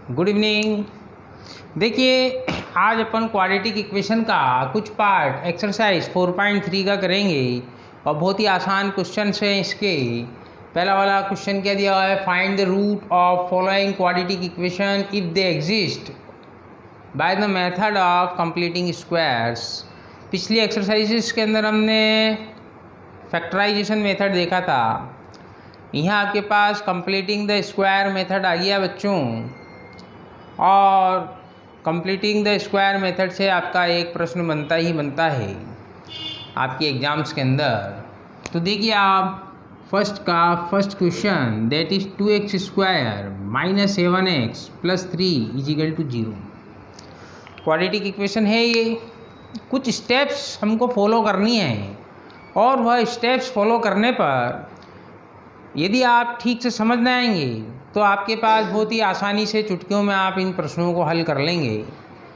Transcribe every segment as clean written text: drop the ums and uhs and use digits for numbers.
Good evening. देखिए, आज अपन quadratic equation का कुछ पार्ट एक्सरसाइज 4.3 का करेंगे और बहुत ही आसान क्वेश्चन है इसके। पहला वाला क्वेश्चन क्या दिया हुआ है, find the root of following quadratic equation if they exist by the method of completing squares. पिछली एक्सरसाइजेस के अंदर हमने फैक्टराइजेशन मेथड देखा था। यहाँ आपके पास कंप्लीटिंग द स्क्वायर मेथड आ गया बच्चों, और कंप्लीटिंग द स्क्वायर मेथड से आपका एक प्रश्न बनता ही बनता है आपके एग्जाम्स के अंदर। तो देखिए आप first question, that is 2x square minus 7x plus 3 equal to 0। Quadratic equation है ये। कुछ स्टेप्स हमको फॉलो करनी है और वह स्टेप्स फॉलो करने पर यदि आप ठीक से समझ न आएंगे तो आपके पास बहुत ही आसानी से चुटकियों में आप इन प्रश्नों को हल कर लेंगे।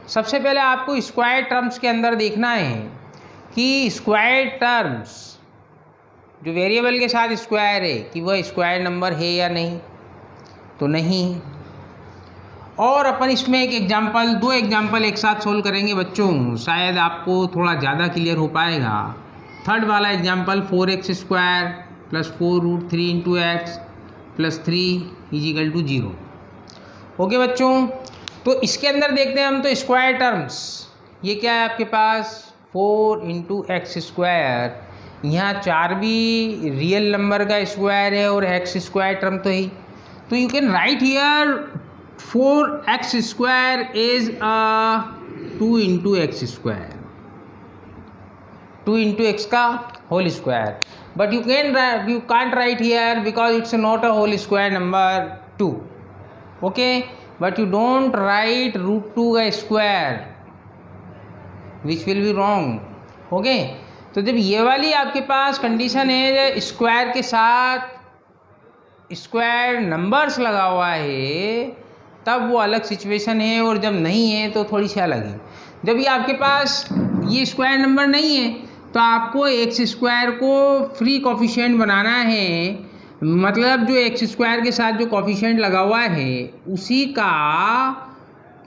सबसे पहले आपको स्क्वायर टर्म्स के अंदर देखना है कि स्क्वायर टर्म्स जो वेरिएबल के साथ स्क्वायर है कि वह स्क्वायर नंबर है या नहीं, तो नहीं। और अपन इसमें दो एग्जाम्पल एक साथ सोल्व करेंगे बच्चों, शायद आपको थोड़ा ज़्यादा क्लियर हो पाएगा। थर्ड वाला example 4x square plus 4 root 3 into x plus 3 equal to 0। Okay बच्चों, तो इसके अंदर देखते हैं हम तो स्क्वायर टर्म्स। ये क्या है आपके पास, 4 इंटू एक्स स्क्वायर। यहाँ 4 भी रियल नंबर का स्क्वायर है और एक्स स्क्वायर टर्म तो ही, तो you can write here 4x square is 2 into x square, 2 into x का whole square. But you can't write here because it's not a whole square number 2. Okay, but you don't write root 2 का square, which will be wrong. Okay, तो जब ये वाली आपके पास condition है square के साथ स्क्वायर नंबर्स लगा हुआ है तब वो अलग सिचुएशन है, और जब नहीं है तो थोड़ी सी अलग है। जब ये आपके पास ये स्क्वायर नंबर नहीं है तो आपको एक्स स्क्वायर को फ्री कोफिशिएंट बनाना है, मतलब जो एक्स स्क्वायर के साथ जो कोफिशिएंट लगा हुआ है उसी का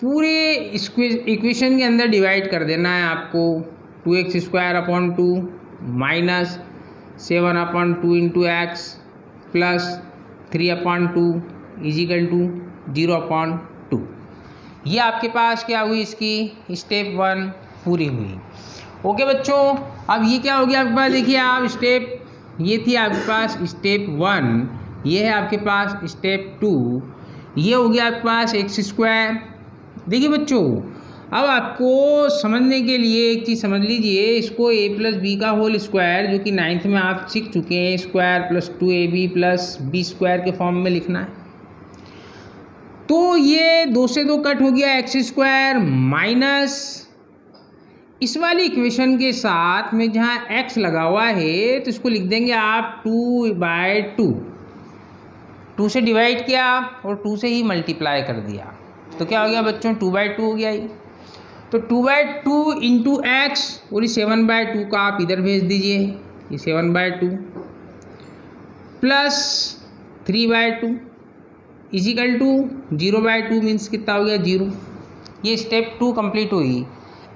पूरे इक्वेशन के अंदर डिवाइड कर देना है आपको। 2x square upon 2 minus 7 upon 2 into x plus 3 upon 2 is equal to 0 upon 2। ये आपके पास क्या हुई, इसकी स्टेप 1 पूरी हुई। ओके बच्चों, अब ये क्या हो गया आपके पास, देखिए आप स्टेप, ये थी आपके पास स्टेप 1, ये है आपके पास स्टेप 2, ये हो गया आपके पास एक्स स्क्वायर। देखिए बच्चों, अब आपको समझने के लिए एक चीज़ समझ लीजिए, इसको a प्लस बी का होल स्क्वायर जो कि 9th में आप सीख चुके हैं, square plus 2ab plus b square के फॉर्म में लिखना है। तो ये 2 से 2 कट हो गया, एक्स स्क्वायर माइनस इस वाली इक्वेशन के साथ में जहाँ x लगा हुआ है तो इसको लिख देंगे आप 2/2। 2 से डिवाइड किया और 2 से ही मल्टीप्लाई कर दिया, तो क्या हो गया बच्चों, 2/2 हो गया ये। तो 2/2 इंटू एक्स, और ये 7/2 का आप इधर भेज दीजिए, ये 7/2 प्लस 3/2 इजिकल टू 0/2 मीन्स कितना हो गया, 0। ये स्टेप 2 कंप्लीट हुई।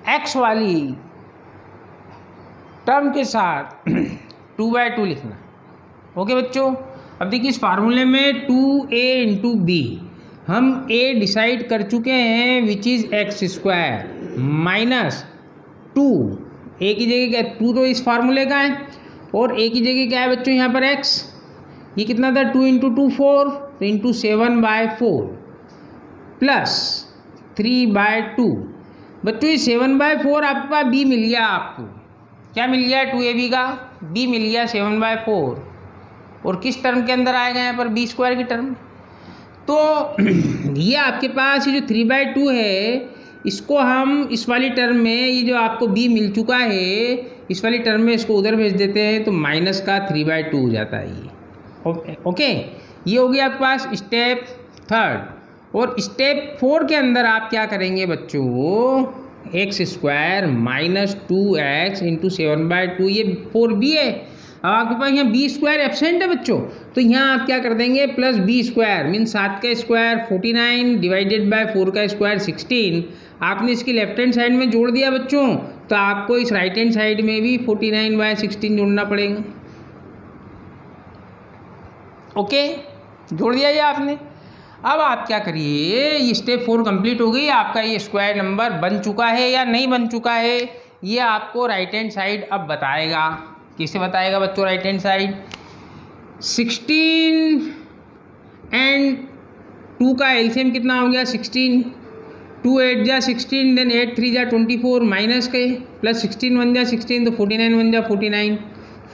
एक्स वाली टर्म के साथ 2/2 लिखना। ओके बच्चों, अब देखिए इस फार्मूले में 2a इंटू बी हम a डिसाइड कर चुके हैं which is x square minus 2, a की जगह क्या, 2 तो इस फार्मूले का है, और a की जगह क्या है बच्चों यहाँ पर x, ये कितना था 2 इंटू 2 4, तो इंटू 7/4 प्लस 3/2। बच्चों ये 7/4 आपका b मिल गया, आपको क्या मिल गया, 2ab का b मिल गया 7/4, और किस टर्म के अंदर आएगा यहाँ पर, बी स्क्वायर की टर्म। तो ये आपके पास ये जो 3/2 है इसको हम इस वाली टर्म में, ये जो आपको b मिल चुका है इस वाली टर्म में इसको उधर भेज देते हैं, तो माइनस का 3/2 हो जाता है ये। ओके, ये हो गया आपके पास स्टेप 3। और स्टेप 4 के अंदर आप क्या करेंगे बच्चों, x square minus 2x into 7/2, ये 4b है अब आपके पास यहाँ बी स्क्वायर एब्सेंट है बच्चों, तो यहाँ आप क्या कर देंगे प्लस बी स्क्वायर मीन 7 का स्क्वायर 49 डिवाइडेड बाय 4 का स्क्वायर 16। आपने इसकी लेफ्ट हैंड साइड में जोड़ दिया बच्चों, तो आपको इस राइट हैंड साइड में भी 49 बाय 16 जोड़ना पड़ेगा। ओके, जोड़ दिया ये आपने। अब आप क्या करिए, ये स्टेप 4 कंप्लीट हो गई, आपका ये स्क्वायर नंबर बन चुका है या नहीं बन चुका है, ये आपको राइट हैंड साइड अब बताएगा। किसे बताएगा बच्चों राइट हैंड साइड? 16 एंड 2 का एलसीएम कितना हो गया 16, 2 8 जा 16, देन 8 3 जा 24 माइनस के प्लस 16 1 जा 16, तो 49 1 जा 49,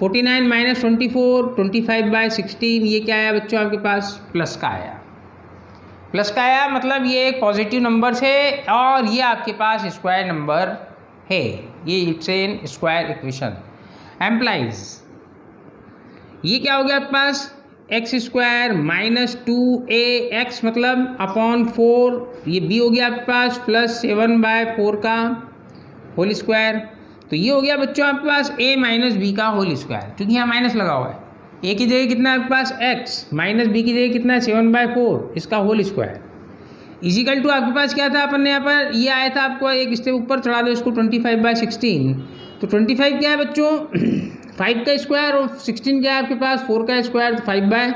49 माइनस 24 25 बाय 16। ये क्या आया बच्चों आपके पास? प्लस का आया। प्लस का आया मतलब ये एक पॉजिटिव नंबर है और ये आपके पास स्क्वायर नंबर है। ये it's an square equation implies. ये क्या हो गया आपके पास? एक्स स्क्वायर माइनस 2ax मतलब अपॉन 4, ये b हो गया आपके पास प्लस 7 बाय 4 का होल स्क्वायर। तो ये हो गया बच्चों आपके पास a माइनस बी का होल स्क्वायर, क्योंकि यहाँ माइनस लगा हुआ है। a की जगह कितना है आपके पास x माइनस b की जगह कितना है 7 बाय 4 इसका होल स्क्वायर इजिकल टू आपके पास क्या था अपन ने यहाँ पर, ये आया था आपको एक स्टेप ऊपर चढ़ा दो इसको 25 बाय 16। तो 25 क्या है बच्चों 5 का स्क्वायर और 16 क्या है आपके पास 4 का स्क्वायर, तो 5 बाय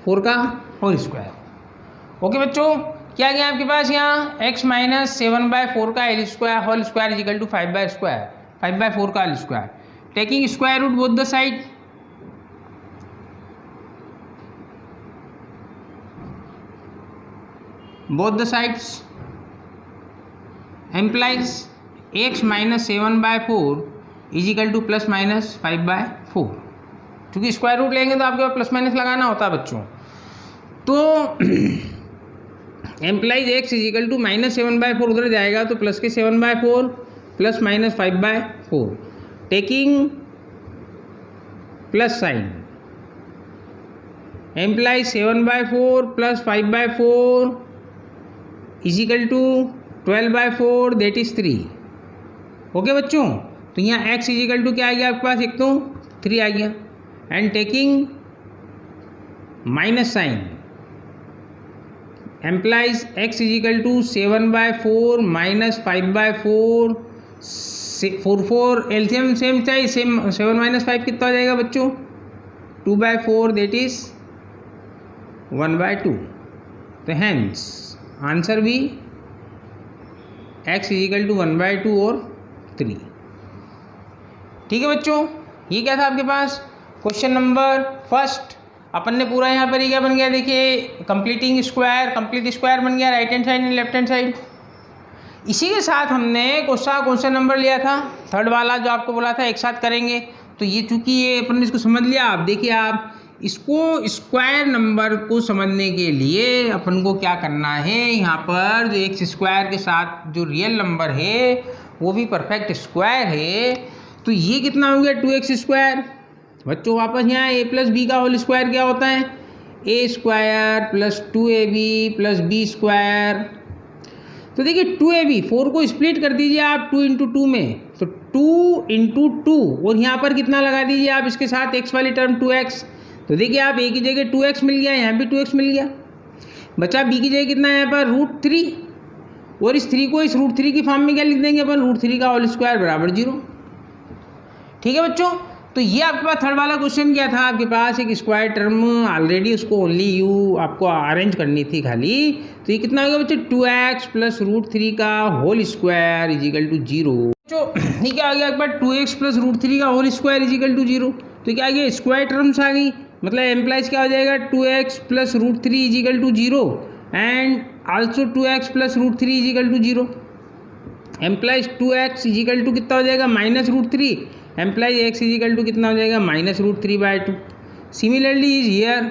4 का होल स्क्वायर। ओके बच्चों, क्या गया आपके पास यहाँ x माइनस 7 बाय 4 का whole square equal to 5 by square 5 by 4 का whole square, taking square root both the side. both the sides implies x minus 7 by 4 is equal to plus minus 5 by 4। क्योंकि square root लेंगे तो आपके पास plus minus लगाना होता है बच्चों। तो implies x is equal to minus 7 by 4 उधर जाएगा तो प्लस के 7 by 4 plus minus 5 by 4, taking plus sign implies 7 by 4 plus 5 by 4 is equal to 12 by 4 that is 3। Okay बच्चों, तो यहाँ x इज इक्वल टू क्या आ गया आपके पास, एक तो 3 आ गया, and taking minus sign implies x is equal to 7 by 4 minus 5 by 4 4 LCM same चाहिए, सेम 7 माइनस 5 कितना हो जाएगा बच्चों 2 बाय 4 दैट इज 1 बाय 2। तो हैंस आंसर भी x is equal to 1 by 2 और 3। ठीक है बच्चों, ये क्या था आपके पास क्वेश्चन नंबर फर्स्ट। अपन ने पूरा यहाँ पर ये क्या बन गया देखिए, कंप्लीटिंग स्क्वायर, कंप्लीट स्क्वायर बन गया right hand side and left hand side. इसी के साथ हमने क्वेश्चन नंबर लिया था थर्ड वाला जो आपको बोला था एक साथ करेंगे। तो ये चूंकि ये अपन ने इसको समझ लिया, आप देखिए आप इसको स्क्वायर नंबर को समझने के लिए अपन को क्या करना है, यहाँ पर जो एक्स स्क्वायर के साथ जो रियल नंबर है वो भी परफेक्ट स्क्वायर है। तो ये कितना हो गया 2x स्क्वायर। बच्चों वापस यहाँ a प्लस बी का होल स्क्वायर क्या होता है, a square plus 2ab plus b square. तो देखिए 2ab 4 को स्प्लिट कर दीजिए आप 2 इंटू 2 में, तो 2 इंटू 2 और यहाँ पर कितना लगा दीजिए आप इसके साथ x वाली टर्म 2x। तो देखिए आप a की जगह 2x मिल गया, यहाँ भी 2x मिल गया, बचा b की जगह कितना है यहाँ पर √3, और इस 3 को इस √3 की फॉर्म में क्या लिख देंगे अपन, √3 का होल स्क्वायर बराबर 0। ठीक है बच्चों, तो ये आपके पास थर्ड वाला क्वेश्चन क्या था, आपके पास एक स्क्वायर टर्म ऑलरेडी उसको ओनली यू आपको अरेंज करनी थी खाली। तो ये कितना हो गया बच्चों 2x प्लस √3 का whole square is equal to 0। ये क्या आ गया एक बार 2x प्लस √3 का whole square is equal to 0। तो क्या आ गया स्क्वायर टर्म्स आ गई, मतलब एम्प्लाइज क्या हो जाएगा 2x plus √3 is equal to 0 and also 2x plus √3 is equal to 0। Implies 2x is equal to कितना हो जाएगा minus √3, implies x is equal to कितना हो जाएगा minus √3 by 2। Similarly is here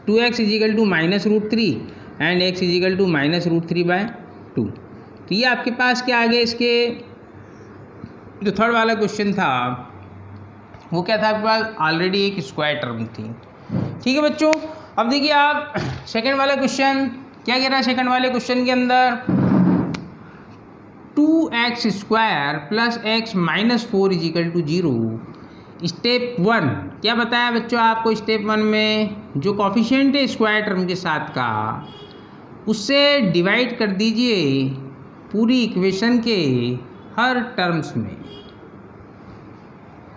2x is equal to minus √3 and x is equal to minus √3 by 2। तो ये आपके पास क्या आ गया, इसके जो थर्ड वाला क्वेश्चन था वो क्या था आपके पास ऑलरेडी एक स्क्वायर टर्म थी। ठीक है बच्चों, अब देखिए आप सेकंड वाला क्वेश्चन क्या कह रहा है, सेकंड वाले क्वेश्चन के अंदर 2x square plus x minus 4 is equal to 0 step 1 क्या बताया बच्चों आपको? स्टेप 1 में जो कॉफिशिएंट है स्क्वायर टर्म के साथ का, उससे डिवाइड कर दीजिए पूरी इक्वेशन के हर टर्म्स में।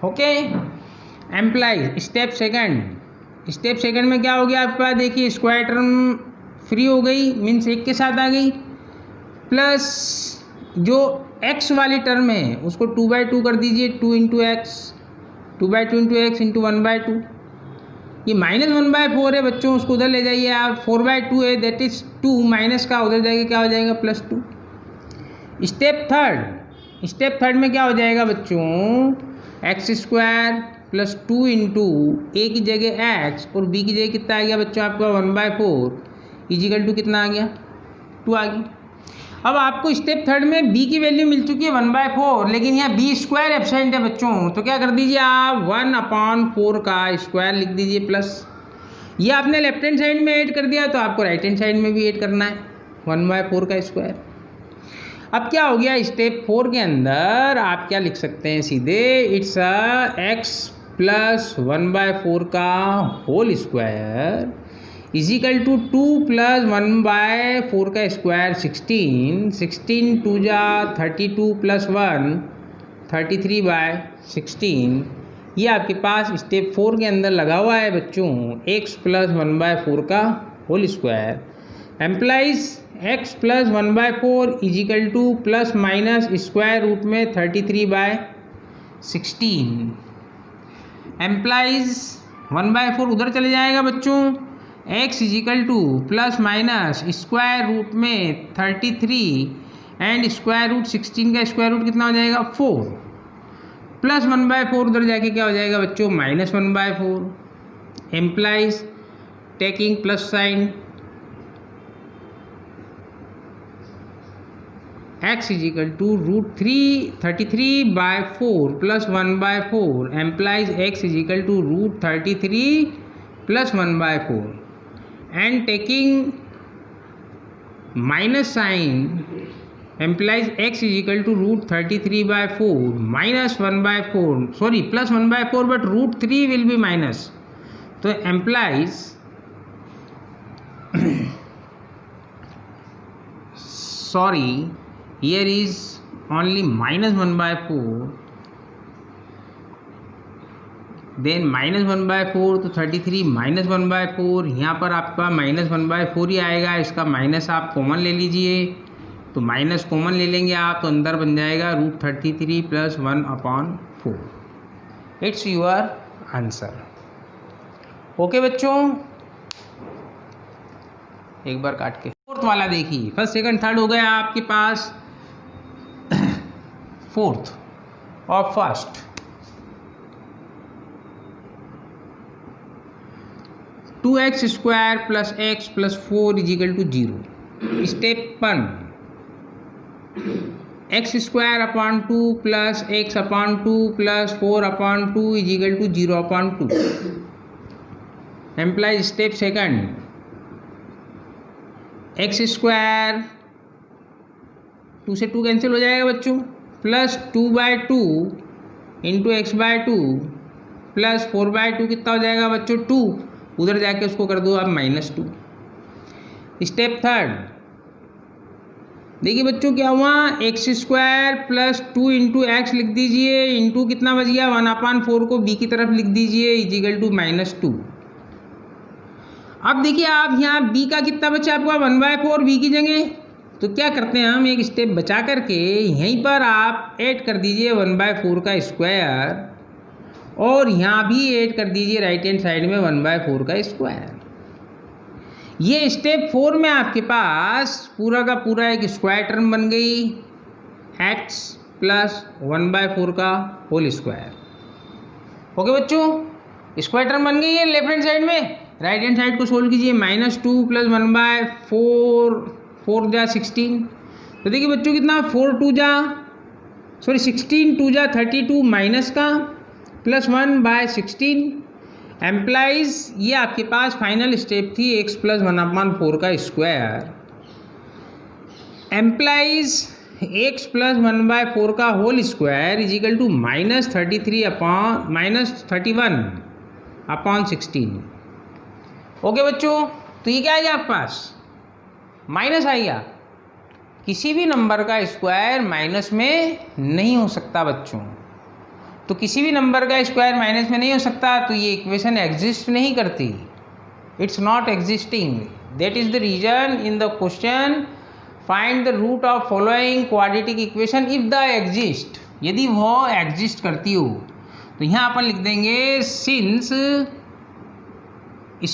ओके, एम्प्लाइज स्टेप सेकंड में क्या हो गया आपके पास? देखिए स्क्वायर टर्म फ्री हो गई, मीन्स एक के साथ आ गई, प्लस जो x वाली टर्म है उसको 2/2 कर दीजिए, 2 into x, 2/2 into x into 1/2। ये -1/4 है बच्चों, उसको उधर ले जाइए आप, 4/2 है, दैट इज 2 माइनस का उधर जाएगा, क्या हो जाएगा? +2। स्टेप थर्ड में क्या हो जाएगा बच्चों? x² + 2 इंटू ए की जगह x और b की जगह कितना आ गया बच्चों आपका? 1/4 इजिकल टू कितना आ गया? 2 आ गया। अब आपको स्टेप थर्ड में b की वैल्यू मिल चुकी है 1/4, लेकिन यहाँ b² एब्सेंट है बच्चों, तो क्या कर दीजिए आप? 1/4 का स्क्वायर लिख दीजिए प्लस। ये आपने लेफ्ट हैंड साइड में ऐड कर दिया, तो आपको राइट हैंड साइड में भी ऐड करना है 1/4 का स्क्वायर। अब क्या हो गया? स्टेप 4 के अंदर आप क्या लिख सकते हैं सीधे? इट्स x + 1/4 का होल स्क्वायर इजिकल टू 2 + 1/4 का स्क्वायर 16, 16 2 जा 32 + 1 33/16। ये आपके पास स्टेप 4 के अंदर लगा हुआ है बच्चों, x + 1/4 का whole square implies x + 1/4 is equal to plus minus square root में 33/16 एम्प्लाइज 1/4 उधर चले जाएगा बच्चों, x is equal to plus minus square root में 33 एंड स्क्वायर रूट 16 का स्क्वायर रूट कितना हो जाएगा? 4 प्लस 1/4 उधर जाके क्या हो जाएगा बच्चों? -1/4 implies taking plus sign x is equal to √33/4 + 1/4 implies x is equal to √33 + 1/4 and taking minus sign implies x is equal to √33/4 minus 1/4, sorry plus 1/4, but √3 will be minus, so implies sorry here is only -1/4, then -1/4 तो 33 -1/4, यहाँ पर आपका -1/4 ही आएगा, इसका minus आप common ले लीजिए, तो माइनस कॉमन ले लेंगे आप तो अंदर बन जाएगा √33 + 1/4। It's your answer. ओके बच्चों, एक बार काट के फोर्थ वाला देखिए, फर्स्ट सेकंड थर्ड हो गया आपके पास, फोर्थ और first. Two x square + x + 4 is equal to 0। Step 1 x² 2 + x/2 + 4/2 is equal to 0/2 implies step second x² 2 से 2 कैंसिल हो जाएगा बच्चों, प्लस 2/2 इंटू x/2 प्लस 4/2 कितना हो जाएगा बच्चों? 2, उधर जाके उसको कर दो आप -2। स्टेप थर्ड देखिए बच्चों क्या हुआ, x² + 2 इंटू एक्स लिख दीजिए, इंटू कितना बच गया? 1/4 को b की तरफ लिख दीजिए इजिकल टू -2। अब देखिए आप यहाँ b का कितना बचा आपका? 1/4 b की जगह, तो क्या करते हैं हम, एक स्टेप बचा करके यहीं पर आप ऐड कर दीजिए 1/4 का स्क्वायर, और यहाँ भी ऐड कर दीजिए राइट हैंड साइड में 1/4 का स्क्वायर। ये स्टेप 4 में आपके पास पूरा का पूरा एक स्क्वायर टर्म बन गई, x + 1/4 का होल स्क्वायर। ओके बच्चों, स्क्वायर टर्म बन गई है लेफ्ट हैंड साइड में, राइट हैंड साइड को सोल्व कीजिए, -2 + 1/4, 4 जा 16, तो देखिए बच्चों कितना 16 2 जा 32 माइनस का प्लस 1/16 एम्प्लाइज, ये आपके पास फाइनल स्टेप थी x + 1/4 का स्क्वायर एम्प्लाइज। एक्स प्लस 1/4 का whole square is equal to -31/16। Okay बच्चों, तो ये क्या आएगा आपके पास, माइनस आएगा। किसी भी नंबर का स्क्वायर माइनस में नहीं हो सकता बच्चों, तो किसी भी नंबर का स्क्वायर माइनस में नहीं हो सकता, तो ये इक्वेशन एग्जिस्ट नहीं करती, it's not existing. That is the reason in the question find the root of following quadratic equation if the exist. यदि वो एग्जिस्ट करती हो तो यहाँ अपन लिख देंगे since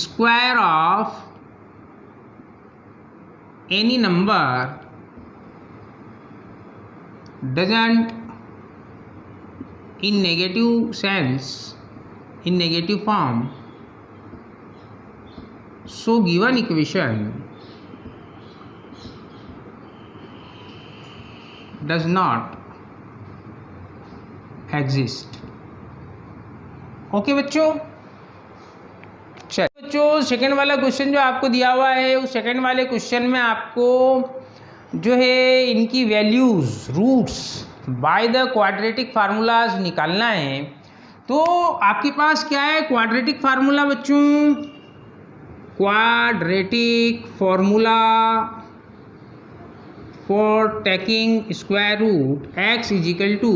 square of any number doesn't in negative sense, in negative form, so given equation does not exist। Okay बच्चों, चलिए बच्चों सेकेंड वाला क्वेश्चन जो आपको दिया हुआ है, उस सेकेंड वाले क्वेश्चन में आपको जो है इनकी values roots by the quadratic formulas निकालना है। तो आपके पास क्या है क्वाड्रेटिक फार्मूला बच्चों, quadratic formula for taking square root x is equal to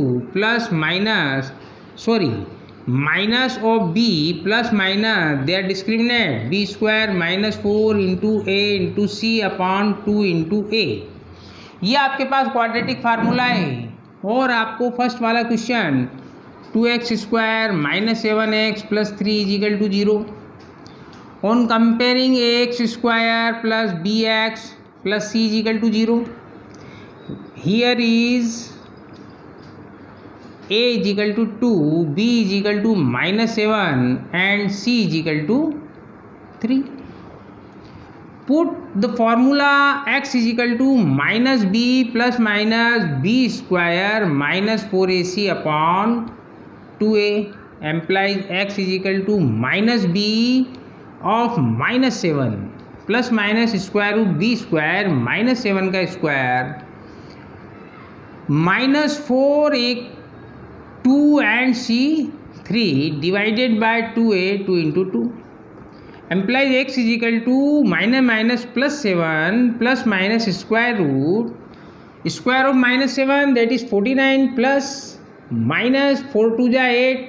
minus of b plus minus there discriminant b square -4 into a into c upon 2 into a. ये आपके पास क्वाड्रेटिक फार्मूला है। और आपको फर्स्ट वाला question 2x square -7x plus 3 is equal to 0 on comparing ax square plus bx plus c is equal to 0। Here is a is equal to 2, b is equal to -7 and c is equal to 3। Put the formula x is equal to -b plus minus b square -4ac upon 2a implies x is equal to -b of -7 plus minus square root b square -7 का square -4 एक 2 and c 3 divided by 2a 2 into 2 implies x is equal to -7 plus minus square root square of -7 that is 49 plus minus 4 2 जा 8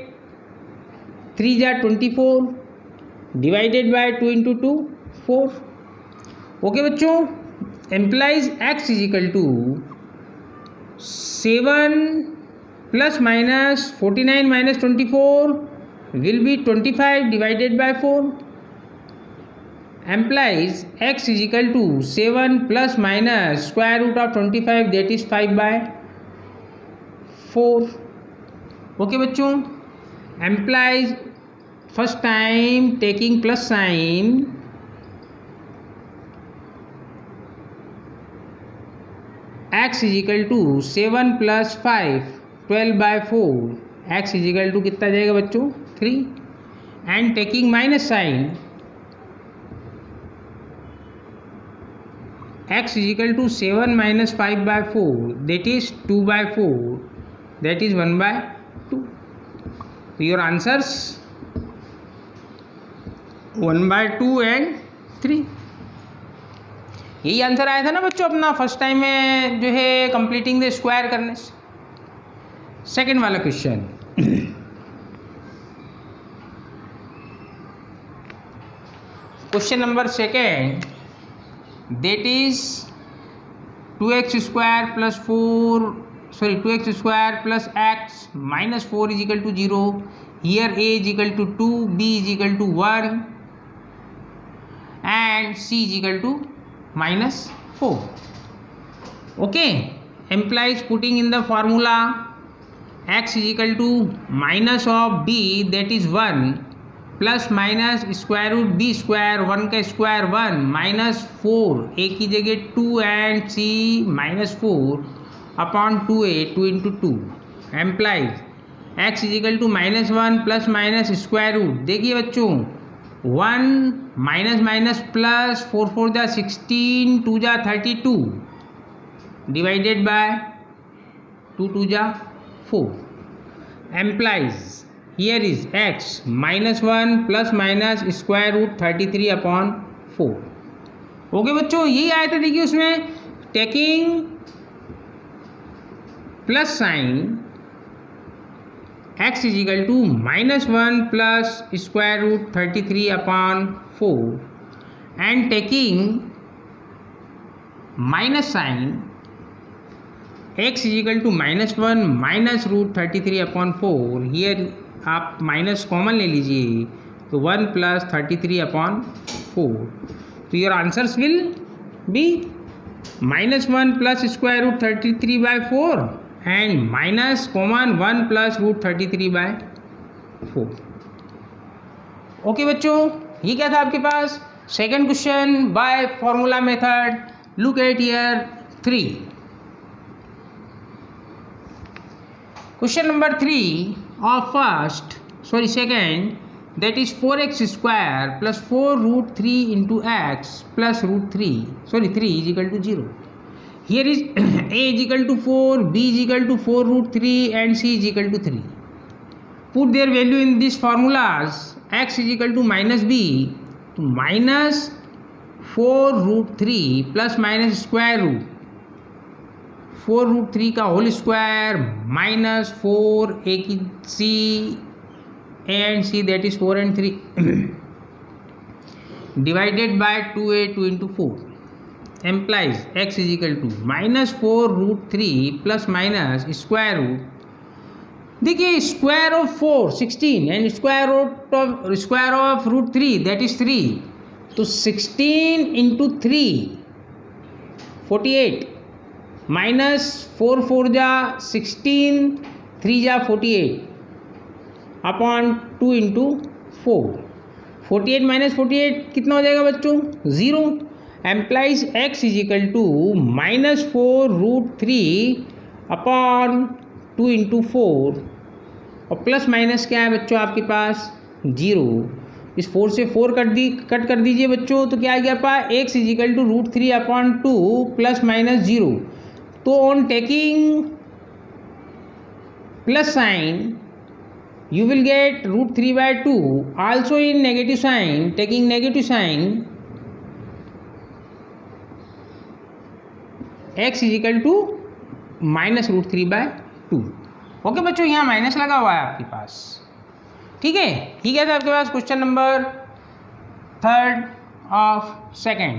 3 जा 24 divided by 2 into 2 4। Okay बच्चों, implies x is equal to 7 plus minus 49 minus 24 will be 25 divided by 4 implies x is equal to 7 plus minus square root of 25 that is 5 by 4। Okay बच्चों, implies first time taking plus sign x is equal to 7 plus 5 12 by 4 x is equal to कितना जाएगा बच्चों 3 and taking minus sign x is equal to 7 minus 5 by 4 that is 2 by 4 that is 1 by 2। So your answers 1 by 2 and 3। यही answer आया था ना बच्चों अपना first time में जो है कंप्लीटिंग द स्क्वायर करने से। सेकेंड वाला question question number second that is 2x square plus 2x square plus x minus 4 is equal to 0। here a is equal to 2, b is equal to 1 and c is equal to -4। okay, implies putting in the formula x is equal to minus of b that is 1 plus minus square root b square 1 का square 1 -4 a की जगह 2 and c -4 upon 2a 2 into 2 implies x is equal to -1 plus minus square root. देखिए बच्चों 1 minus minus plus 4 4 जा 16 2 जा 32 divided by 2 2 जा 4 implies here is x -1 plus minus square root 33 upon 4। Okay बच्चों, यही आया था। देखिए उसमें taking plus sign x is equal to -1 plus square root 33 upon 4 and taking minus sign x is equal to -1 minus root 33 upon 4। Here आप minus common ले लीजिए तो 1 प्लस 33 अपॉन 4। तो your answers will be -1 plus square root 33 by 4 and minus common 1 plus root 33 by 4। Okay बच्चों, ये क्या था आपके पास second question by formula method. Look at here 3। Question number 3 of second, that is 4x square plus 4 root 3 into x plus root 3 is equal to 0. Here is a is equal to 4, b is equal to 4 root 3 and c is equal to 3. Put their value in these formulas. X is equal to minus b, to minus 4 root 3 plus minus square root 4 root 3 का whole square minus 4 a की c and c that is 4 and 3 divided by 2a 2 into 4 implies x is equal to -4 root 3 plus minus square root. देखिए square of 4 16 and square of root 3 that is 3, तो 16 into 3 48 minus 4 4 जा 16 3 जा 48 upon 2 into 4। 48 minus 48 कितना हो जाएगा बच्चों 0। Implies x is equal to -4 root 3 upon 2 into 4 और plus minus क्या है बच्चों आपके पास 0। इस 4 से 4 कट कर दीजिए बच्चों, तो क्या आ गया पा x is equal to root 3 upon 2 plus minus 0। तो on taking plus sign you will get root 3 by 2, also in negative sign, taking negative sign x is equal to minus root 3 by 2। Okay बच्चों, यहाँ minus लगा हुआ है आपके पास, ठीक है। ठीक है, तो आपके पास question number 3 of second.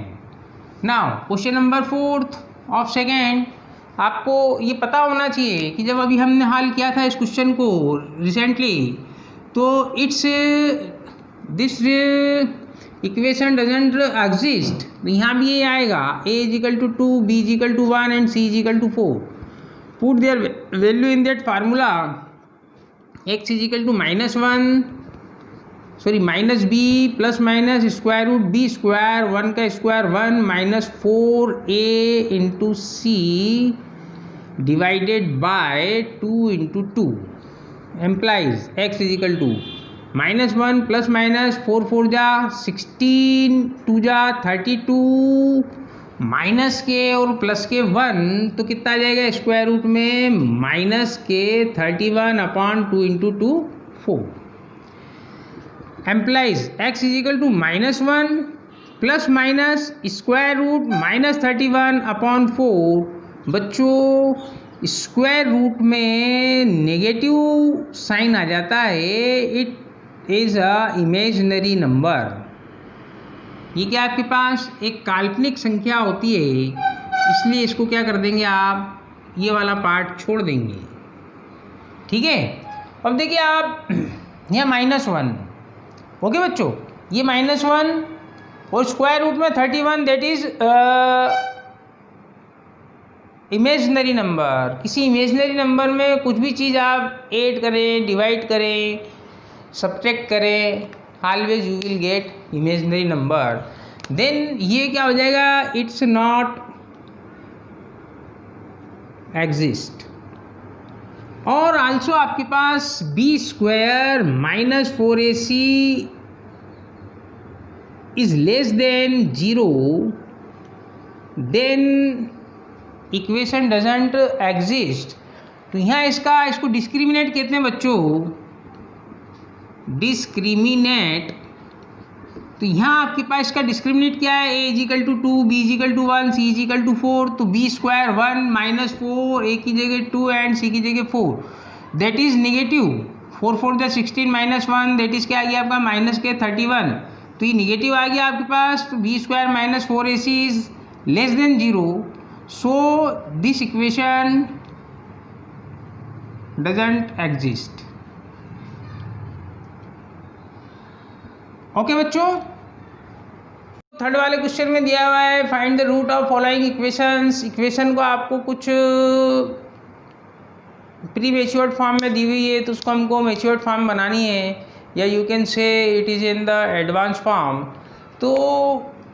Now question number 4 of second. आपको ये पता होना चाहिए कि जब अभी हमने हल किया था इस क्वेश्चन को रिसेंटली, तो it's this equation doesn't exist. यहाँ भी ये आएगा a is equal to 2, b is equal to 1 and c is equal to 4। Put their value in that formula. x is equal to minus b plus minus square root b square 1 का square 1 minus 4a into c divided by 2 into 2 implies x is equal to -1 plus minus 4 4 जा 16 2 जा 32 minus के और plus के 1, तो कितना आ जाएगा square root में माइनस के 31 upon 2 into 2 4 implies x is equal to -1 plus minus square root minus 31 upon 4। बच्चों स्क्वायर रूट में नेगेटिव साइन आ जाता है, it is a imaginary number. ये क्या आपके पास एक काल्पनिक संख्या होती है, इसलिए इसको क्या कर देंगे आप, ये वाला पार्ट छोड़ देंगे, ठीक है। अब देखिए आप यहाँ -1, ओके बच्चों, ये -1 और स्क्वायर रूट में 31 दैट इज इमेजिनरी नंबर। किसी इमेजिनरी नंबर में कुछ भी चीज़ आप ऐड करें, डिवाइड करें, सब्ट्रैक्ट करें, always you will get imaginary number. Then ये क्या हो जाएगा, इट्स नॉट एग्जिस्ट। और आल्सो आपके पास b square minus 4ac is less than 0, then equation doesn't exist. तो यहाँ इसको डिस्क्रिमिनेट कहते हैं बच्चों, डिस्क्रिमिनेट। तो यहाँ आपके पास इसका डिस्क्रिमिनेट क्या है, a is equal to 2, b is equal to 1, c is equal to 4। तो b स्क्वायर 1 माइनस 4, a की जगह 2 एंड c की जगह 4, दैट इज निगेटिव। 4 4 जा 16 माइनस 1, दैट इज क्या आ गया आपका माइनस के 31। तो ये निगेटिव आ गया आपके पास। तो b square minus 4ac is less than 0। So this equation doesn't exist. Okay बच्चों, थर्ड वाले क्वेश्चन में दिया हुआ है find the root of following equations. Equation को आपको कुछ प्री मैच्योर्ड फॉर्म में दी हुई है, तो उसको हमको मैच्योर्ड फॉर्म बनानी है, या you can say it is in the advance form. तो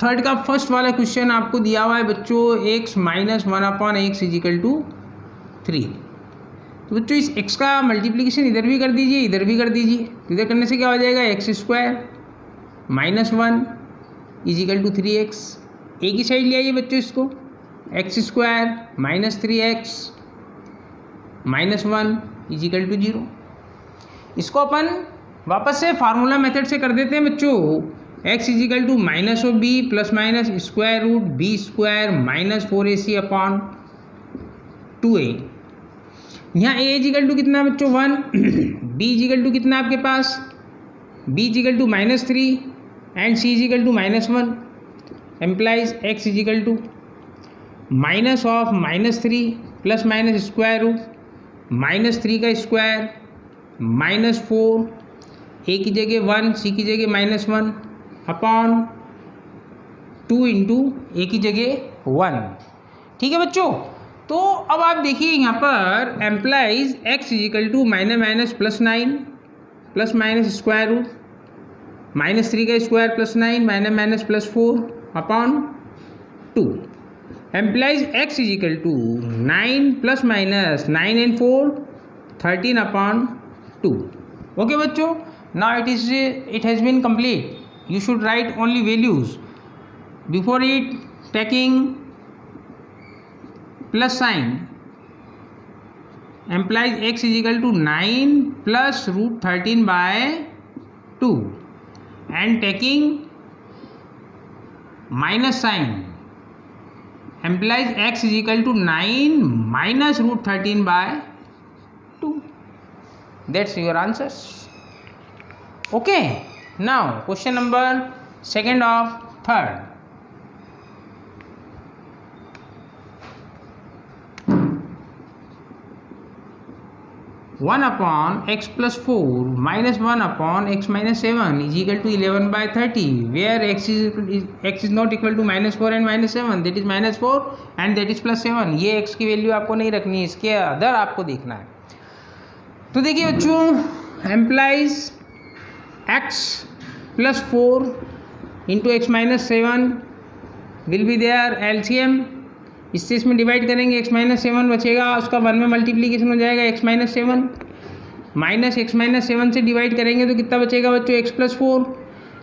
थर्ड का फर्स्ट वाला क्वेश्चन आपको दिया हुआ है बच्चों, x minus 1/x is equal to 3। तो बच्चों इस x का मल्टीप्लीकेशन इधर भी कर दीजिए, इधर भी कर दीजिए। इधर करने से क्या हो जाएगा, x square minus 1 is equal to 3x। एक ही साइड ले आइए बच्चों इसको, x square minus 3x minus 1 is equal to 0। इसको अपन वापस से फार्मूला मेथड से कर देते हैं बच्चों, x is equal to minus of b plus minus square root b square minus 4ac upon 2a। यहाँ a इजिकल टू कितना बच्चों 1, b इजिकल टू कितना आपके पास, b is equal to minus 3 and c is equal to minus 1, implies x is equal to minus of minus 3 plus minus square root minus 3 का square minus 4, a की जगह 1, c की जगह माइनस 1 अपॉन 2 इंटू a की जगह 1। ठीक है बच्चों। तो अब आप देखिए यहाँ पर implies x is equal to minus minus plus 9 plus minus square root minus 3 का square plus 9 minus minus plus 4 upon 2। Implies x is equal to 9 plus minus 9 and 4 13 upon 2। Okay बच्चों, now it has been complete. You should write only values before it, taking plus sign. Implies x is equal to 9 plus root 13 by 2 and taking minus sign implies x is equal to 9 minus root 13 by 2. That's your answers. Okay, now question number second of third. One upon x plus 4 minus 1 upon x minus 7 is equal to 11 by 30, where x is not equal to minus 4 and minus 7, that is minus 4 and that is plus 7. ये x की value आपको नहीं रखनी है, इसके other आपको देखना है। तो देखिए बच्चों, employees x plus 4 into x minus 7 will be there LCM। इससे इसमें डिवाइड करेंगे, x माइनस 7 बचेगा, उसका 1 में मल्टीप्लीकेशन हो जाएगा x minus 7 minus x minus 7 से डिवाइड करेंगे तो कितना बचेगा बच्चों, x प्लस 4।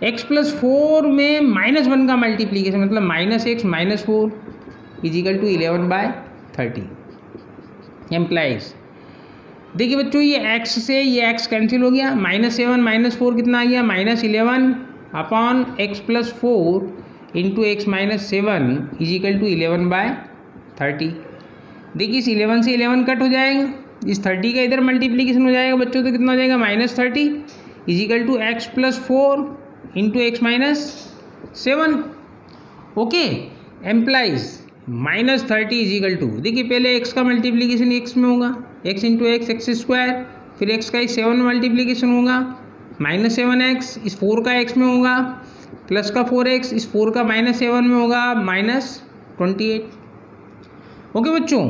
x प्लस 4 में माइनस 1 का मल्टीप्लीकेशन मतलब minus x minus 4 is equal to 11 by 30। Implies देखिए बच्चों, ये x से ये x कैंसिल हो गया, माइनस 7 माइनस 4 कितना आ गया, minus 11 upon x plus 4 into x minus 7 is equal to 11 by 30। देखिए इस 11 से 11 कट हो जाएगा, इस 30 का इधर मल्टीप्लीकेशन हो जाएगा बच्चों, तो कितना हो जाएगा minus 30 is equal to x plus 4 into x minus 7। Okay, implies minus 30 is equal to, देखिए पहले x का मल्टीप्लीकेशन x में होगा, x into x x square, फिर x का इस 7 में मल्टीप्लीकेशन होगा माइनस 7x, इस 4 का x में होगा प्लस का 4x, इस 4 का माइनस 7 में होगा माइनस 28। ओके बच्चों,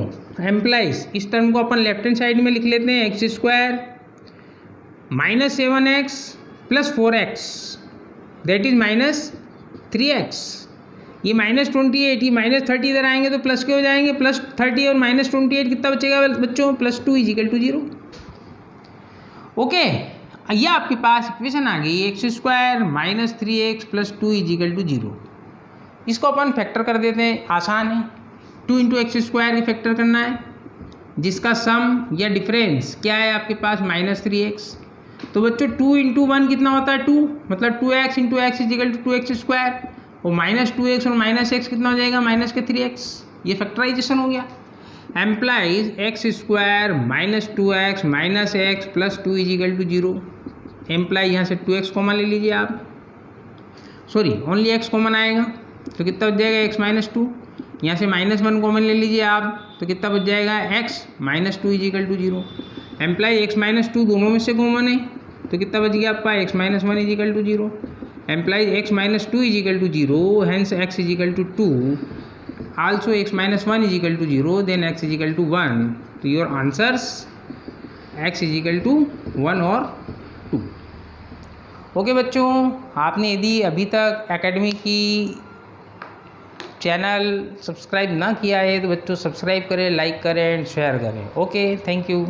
एम्प्लाइज इस टर्म को अपन लेफ्ट हैंड साइड में लिख लेते हैं, x square minus 7x plus 4x that is minus 3x। ये माइनस 28, ये माइनस 30 इधर आएंगे तो प्लस के हो जाएंगे, प्लस 30 और माइनस 28 कितना बचेगा बच्चों, प्लस 2 इजिकल टू 0। ओके, ये आपके पास इक्वेशन आ गई, x square minus 3x plus 2 is equal to 0। इसको अपन फैक्टर कर देते हैं, आसान है, 2 इंटू एक्स स्क्वायर की फैक्टर करना है, जिसका सम या डिफरेंस क्या है आपके पास -3x। तो बच्चों 2 × 1 कितना होता है 2, मतलब 2x × x = 2x स्क्वायर, और -2x और -x कितना हो जाएगा -3x। ये फैक्टराइजेशन हो गया। Employees x² -2x -x + 2 = 0। Employee यहाँ से 2x कॉमन ले लीजिए आप, सॉरी ओनली x कॉमन आएगा तो कितना बच जाएगा x - 2। यहाँ से -1 कॉमन ले लीजिए आप तो कितना बच जाएगा x - 2 = 0। एम्प्लाई x - 2 दोनों में से कॉमन है तो कितना बच गया आपका x - 1 = 0। Imply x - 2 = 0, hence x = 2, also x - 1 = 0, then x = 1। तो योर आंसर्स x = 1 और 2। ओके बच्चों, आपने यदि अभी तक एकेडमी की चैनल सब्सक्राइब ना किया है तो बच्चों सब्सक्राइब करें, लाइक करें एंड शेयर करें। Okay, thank you.